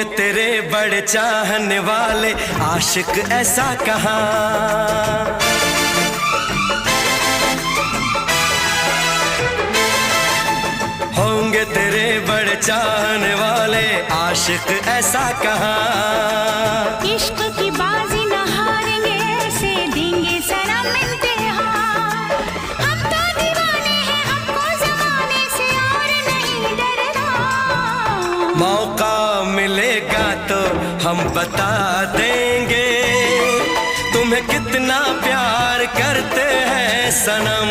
तेरे बड़े चाहने वाले आशिक ऐसा कहाँ। होंगे तेरे बड़े चाहने वाले आशिक ऐसा कहाँ। इश्क की बाजी न हारेंगे, ऐसे देंगे सनम इम्तिहान। हम तो दीवाने हैं, हमको जमाने से और नहीं डरना। मौका मिलेगा तो हम बता देंगे तुम्हें कितना प्यार करते हैं सनम।